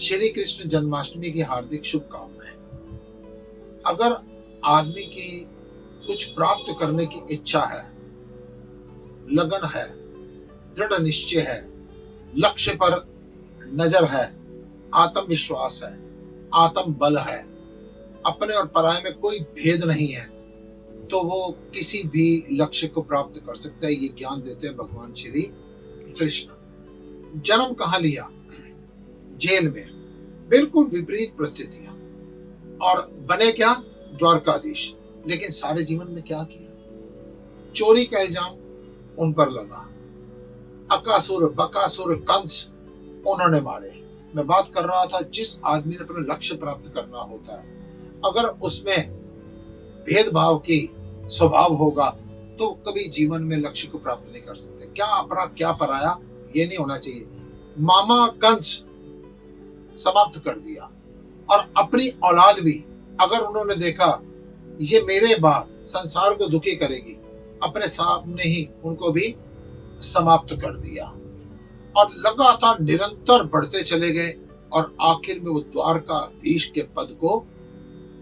श्री कृष्ण जन्माष्टमी की हार्दिक शुभकामनाएं। अगर आदमी की कुछ प्राप्त करने की इच्छा है, लगन है, दृढ़ निश्चय है, लक्ष्य पर नजर है, आत्मविश्वास है, आत्म बल है, अपने और पराये में कोई भेद नहीं है, तो वो किसी भी लक्ष्य को प्राप्त कर सकता है। ये ज्ञान देते हैं भगवान श्री कृष्ण। जन्म कहाँ लिया? जेल में। बिल्कुल विपरीत परिस्थितियां, और बने क्या? द्वारकाधीश। लेकिन सारे जीवन में क्या किया? चोरी का इल्जाम उन पर लगा, अकासुर, बकासुर, कंस उन्होंने मारे। मैं बात कर रहा था, जिस आदमी ने अपना लक्ष्य प्राप्त करना होता है, अगर उसमें भेदभाव की स्वभाव होगा तो कभी जीवन में लक्ष्य को प्राप्त नहीं कर सकते। क्या अपना क्या पराया, ये नहीं होना चाहिए। मामा कंस समाप्त कर दिया, और अपनी औलाद भी अगर उन्होंने देखा ये मेरे बाद संसार को दुखी करेगी, अपने सामने ही उनको भी समाप्त कर दिया, और लगातार निरंतर बढ़ते चले गए, और आखिर में वो द्वारकाधीश के पद को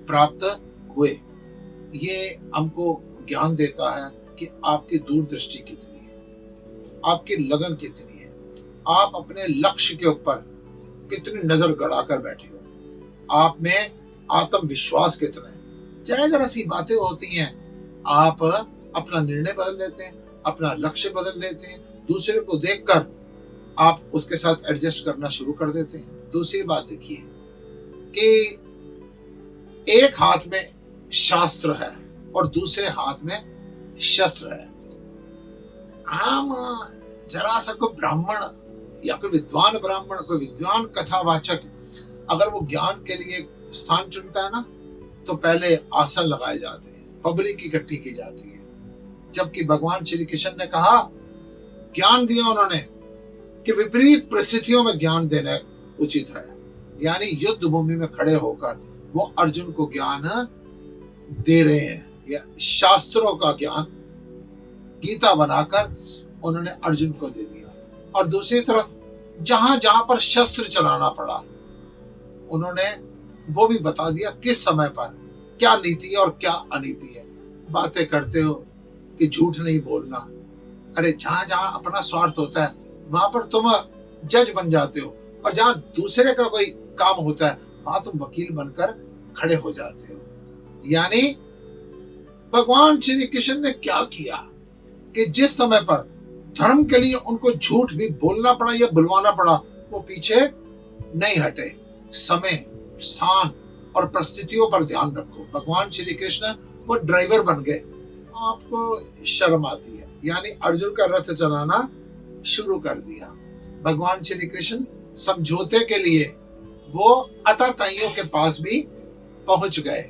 प्राप्त हुए। ये हमको ज्ञान देता है कि आपकी दूरदृष्टि कितनी है, आपकी लगन कितनी है, आप अपने लक्ष्य के ऊपर कितनी नजर गड़ाकर बैठे हो, आप में आत्मविश्वास कितना है। जरा जरा सी बातें होती हैं, आप अपना निर्णय बदल लेते हैं, अपना लक्ष्य बदल लेते हैं, दूसरे को देखकर आप उसके साथ एडजस्ट करना शुरू कर देते हैं। दूसरी बात देखिए कि एक हाथ में शास्त्र है और दूसरे हाथ में शस्त्र है। हम जरा सा कोई ब्राह्मण या कोई विद्वान ब्राह्मण, कोई विद्वान कथावाचक अगर वो ज्ञान के लिए स्थान चुनता है ना, तो पहले आसन लगाए जाते हैं, पब्लिक इकट्ठी की जाती है। जबकि भगवान श्री कृष्ण ने कहा, ज्ञान दिया उन्होंने कि विपरीत परिस्थितियों में ज्ञान देना उचित है। यानी युद्ध भूमि में खड़े होकर वो अर्जुन को ज्ञान दे रहे हैं, या शास्त्रों का ज्ञान गीता बनाकर उन्होंने अर्जुन को दे दिया। और दूसरी तरफ जहां जहां पर शस्त्र चलाना पड़ा, उन्होंने वो भी बता दिया किस समय पर क्या नीति है और क्या अनीति है। बातें करते हो कि झूठ नहीं बोलना, अरे जहां जहां अपना स्वार्थ होता है वहां पर तुम जज बन जाते हो, और जहां दूसरे का कोई काम होता है वहां तुम वकील बनकर खड़े हो जाते हो। यानी भगवान श्री कृष्ण ने क्या किया कि जिस समय पर धर्म के लिए उनको झूठ भी बोलना पड़ा या बुलवाना पड़ा, वो पीछे नहीं हटे। समय, स्थान और परिस्थितियों पर ध्यान रखो। भगवान श्री कृष्ण वो ड्राइवर बन गए। आपको शर्म आती है, यानी अर्जुन का रथ चलाना शुरू कर दिया। भगवान श्री कृष्ण समझौते के लिए वो अताताइयों के पास भी पहुंच गए।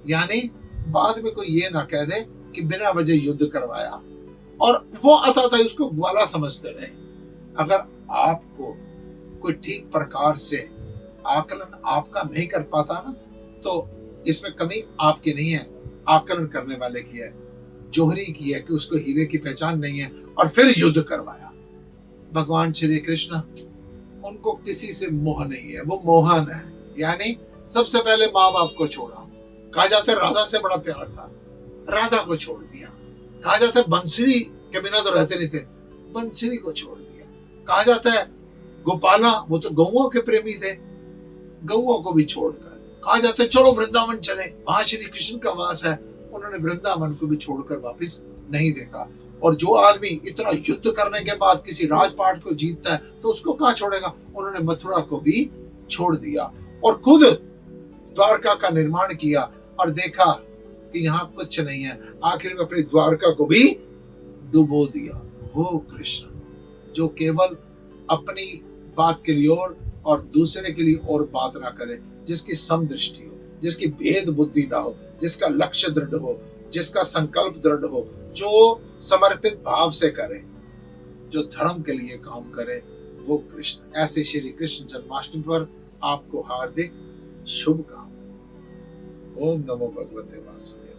यानी बाद में कोई ये ना कह दे कि बिना वजह युद्ध करवाया, और वो अताताई उसको ग्वाला समझते रहे। अगर आपको कोई ठीक प्रकार से आकलन आपका नहीं कर पाता ना, तो इसमें कमी आपकी नहीं है, आकलन करने वाले की है, जोहरी की है कि उसको हीरे की पहचान नहीं है, और फिर युद्ध करवाया। भगवान श्री कृष्ण, उनको किसी से मोह नहीं है, वो मोहन है। यानी सबसे पहले माँ बाप को छोड़ा। कहा जाता है राधा से बड़ा प्यार था, राधा को छोड़ दिया। कहा जाता है बंसुरी के बिना तो रहते नहीं थे, बंसुरी को छोड़ दिया। कहा जाता है गोपाला, वो तो गौओं के प्रेमी थे, गौओं को भी छोड़कर। कहा जाता है चलो वृंदावन चले, वहां श्री कृष्ण का वास है, उन्होंने वृंदावन को भी छोड़कर वापस नहीं देखा। और जो आदमी इतना युद्ध करने के बाद किसी राजपाट को जीतता है तो उसको कहाँ छोड़ेगा? उन्होंने मथुरा को भी छोड़ दिया और खुद द्वारका का निर्माण किया, और देखा कि यहाँ कुछ नहीं है, आखिर में अपनी द्वारका को भी डुबो दिया। वो कृष्ण जो केवल अपनी बात के लिए और दूसरे के लिए और बात ना करे, जिसकी समदृष्टि हो, जिसकी भेद बुद्धि ना हो, जिसका लक्ष्य दृढ़ हो, जिसका संकल्प दृढ़ हो, जो समर्पित भाव से करे, जो धर्म के लिए काम करे, वो कृष्ण। ऐसे श्री कृष्ण जन्माष्टमी पर आपको हार्दिक शुभकामनाएं। ओम नमो भगवते वासुदेवाय।